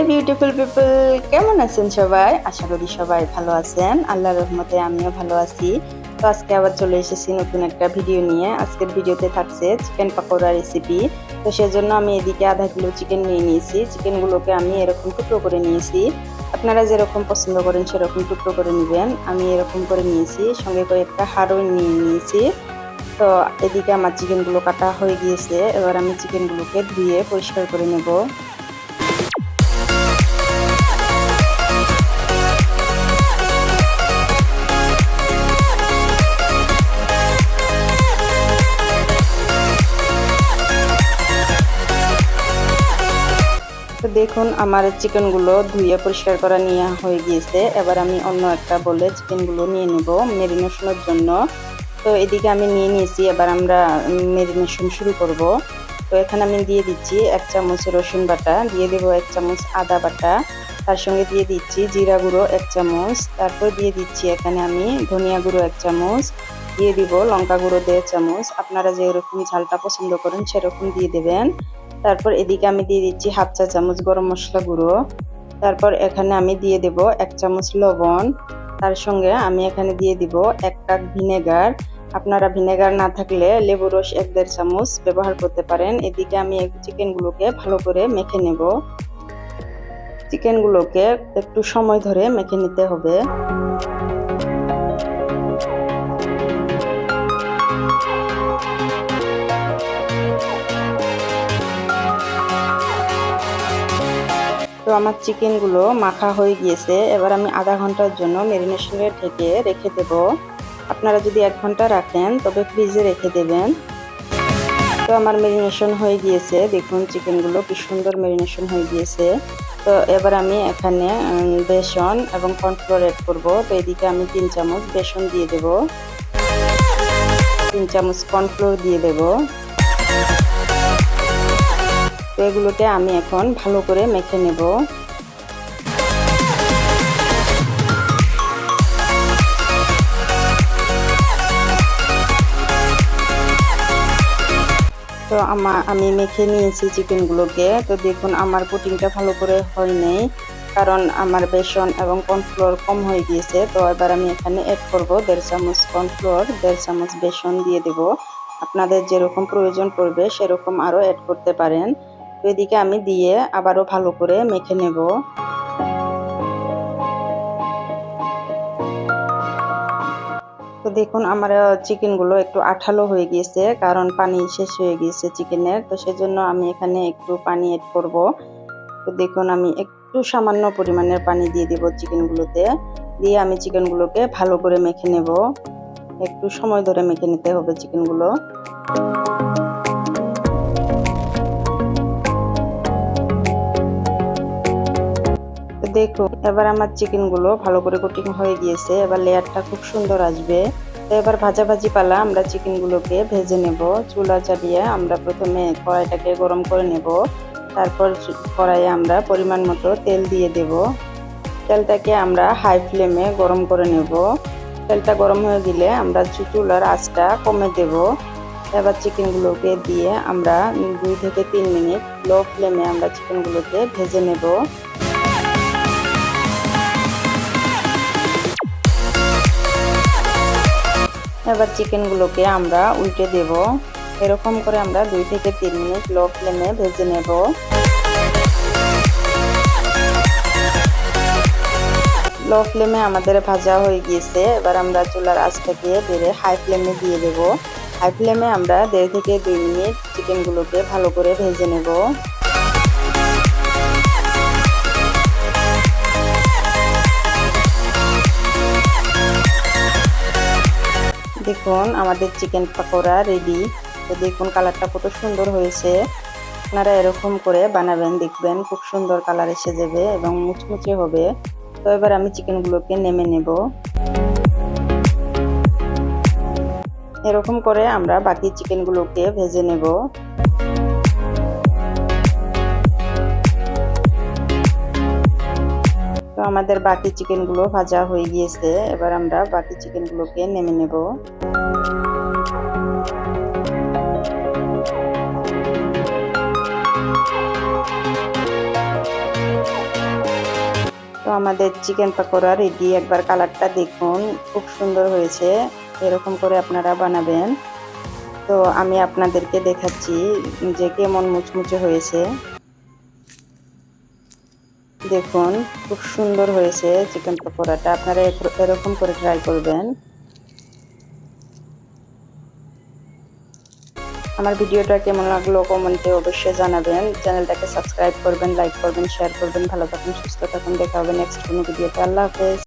Beautiful people, কেমন আছেন সবাই? আশা করি সবাই ভালো আছেন। আল্লাহর রহমতে আমিও ভালো আছি। তো আজকে আবার চলে এসেছি নতুন একটা ভিডিও নিয়ে। আজকের ভিডিওতে থাকছে চিকেন পাকোড়া রেসিপি। তো সেজন্য আমি এদিকে আধা কিলো চিকেন নিয়ে নিয়েছি। চিকেনগুলোকে আমি এরকম টুকরো করে নিয়েছি। আপনারা যেরকম পছন্দ করেন সেরকম টুকরো করে নেবেন। আমি এরকম করে নিয়েছি, সঙ্গে করে একটা হাড়ও নিয়ে নিয়েছি। তো এদিকে আমার চিকেনগুলো কাটা হয়ে গিয়েছে। এবার আমি চিকেনগুলোকে ধুয়ে পরিষ্কার করে নেব। তো দেখুন আমার চিকেনগুলো ধুয়ে পরিষ্কার করা নিয়ে হয়ে গিয়েছে। এবার আমি অন্য একটা বলে চিকেনগুলো নিয়ে নেব ম্যারিনেশনের জন্য। তো এদিকে আমি নিয়ে নিয়েছি, এবার আমরা ম্যারিনেশন শুরু করব। তো এখানে আমি দিয়ে দিচ্ছি 1 চামচ রসুন বাটা, দিয়ে দেবো 1 চামচ আদা বাটা, তার সঙ্গে দিয়ে দিচ্ছি জিরা গুঁড়ো 1 চামচ, তারপর দিয়ে দিচ্ছি এখানে আমি ধনিয়া গুঁড়ো 1 চামচ, দিয়ে দিব লঙ্কা গুঁড়ো 1.5 চামচ। আপনারা যেরকম ঝালটা পছন্দ করেন সেরকম দিয়ে দেবেন। তারপর এদিকে আমি দিয়ে দিচ্ছি 1/2 চা চামচ গরম মশলা গুঁড়ো। তারপর এখানে আমি দিয়ে দেব 1 চামচ লবণ, তার সঙ্গে আমি এখানে দিয়ে দিব 1 কাপ ভিনেগার। আপনারা ভিনেগার না থাকলে লেবু রস 1-1.5 চামচ ব্যবহার করতে পারেন। এদিকে আমি চিকেনগুলোকে ভালো করে মেখে নেব। চিকেনগুলোকে একটু সময় ধরে মেখে নিতে হবে। তো আমার চিকেনগুলো মাখা হয়ে গিয়েছে। এবার আমি আধা ঘন্টার জন্য ম্যারিনেশনে ঢেকে রেখে দেব। আপনারা যদি 1 ঘন্টা রাখেন তবে ফ্রিজে রেখে দেবেন। তো আমার ম্যারিনেশন হয়ে গিয়েছে, দেখুন চিকেনগুলো কি সুন্দর ম্যারিনেশন হয়ে গিয়েছে। তো এবার আমি এখানে বেসন এবং কর্নফ্লোর অ্যাড করব। তো এদিকে আমি 3 চামচ বেসন দিয়ে দেব, 3 চামচ কর্নফ্লোর দিয়ে দেব। তো এগুলোকে আমি এখন ভালো করে মেখে নেব। তো আমি মেখে নিয়েছি চিকেনগুলোকে। তো দেখুন আমার কোটিংটা ভালো করে হয় নাই, কারণ আমার বেসন এবং কর্নফ্লোর কম হয়ে গিয়েছে। তো এবার আমি এখানে অ্যাড করব 1.5 চামচ কর্নফ্লোর, 1.5 চামচ বেসন দিয়ে দেব। আপনাদের যেরকম প্রয়োজন পড়বে সেরকম আরও অ্যাড করতে পারেন। তো এদিকে আমি দিয়ে আবারও ভালো করে মেখে নেব। তো দেখুন আমার চিকেনগুলো একটু আঠালো হয়ে গিয়েছে, কারণ পানি শেষ হয়ে গিয়েছে চিকেনের। তো সেজন্য আমি এখানে একটু পানি অ্যাড করব। তো দেখুন আমি একটু সামান্য পরিমাণের পানি দিয়ে দেব চিকেনগুলোতে, দিয়ে আমি চিকেনগুলোকে ভালো করে মেখে নেব। একটু সময় ধরে মেখে নিতে হবে চিকেনগুলো। তো দেখুন এবার আমার চিকেনগুলো ভালো করে কোটিং হয়ে গিয়েছে। এবার লেয়ারটা খুব সুন্দর আসবে। তো এবার ভাজাভাজি পালা, আমরা চিকেনগুলোকে ভেজে নেব। চুলা জ্বালিয়ে আমরা প্রথমে কড়াইটাকে গরম করে নেব। তারপর কড়াইয়ে আমরা পরিমাণ মতো তেল দিয়ে দেব। তেলটাকে আমরা হাই ফ্লেমে গরম করে নেব। তেলটা গরম হয়ে গেলে আমরা চুলার আঁচটা কমে দেব। এবার চিকেনগুলোকে দিয়ে আমরা 2 থেকে 3 মিনিট লো ফ্লেমে আমরা চিকেনগুলোকে ভেজে নেব। এবার চিকেনগুলোকে আমরা উল্টে দেব। এরকম করে আমরা 2 থেকে 3 মিনিট লো ফ্লেমে ভেজে নেব। লো ফ্লেমে আমাদের ভাজা হয়ে গিয়েছে। এবার আমরা চুলার আঁচটাকে বেড়ে হাই ফ্লেমে দিয়ে দেব। হাই ফ্লেমে আমরা 1.5 থেকে 2 মিনিট চিকেনগুলোকে ভালো করে ভেজে নেব। দেখুন আমাদের চিকেন পাকোড়া রেডি। তো দেখুন কালারটা কত সুন্দর হয়েছে। আপনারা এরকম করে বানাবেন, দেখবেন খুব সুন্দর কালার এসে যাবে এবং মুচমুচে হবে। তো এবার আমি চিকেনগুলোকে নেমে নেব। এরকম করে আমরা বাকি চিকেনগুলোকে ভেজে নেব। তো আমাদের বাকি চিকেনগুলো ভাজা হয়ে গিয়েছে। এবার আমরা বাকি চিকেনগুলোকে নেমে নেব। আমাদের চিকেন পাকোড়া রেডি। একবার কালারটা দেখুন, খুব সুন্দর হয়েছে। এরকম করে আপনারা বানাবেন। তো আমি আপনাদেরকে দেখাচ্ছি যে কেমন মুচমুচে হয়েছে। দেখুন খুব সুন্দর হয়েছে চিকেন পকোড়াটা। আপনারা এরকম করে ট্রাই করবেন। আমার ভিডিওটা কেমন লাগলো কমেন্টে অবশ্যই জানাবেন। চ্যানেলটাকে সাবস্ক্রাইব করবেন, লাইক করবেন, শেয়ার করবেন। ভালো থাকুন, সুস্থ থাকুন। দেখা হবে নেক্সট কোনো ভিডিওতে। আল্লাহ হাফেজ।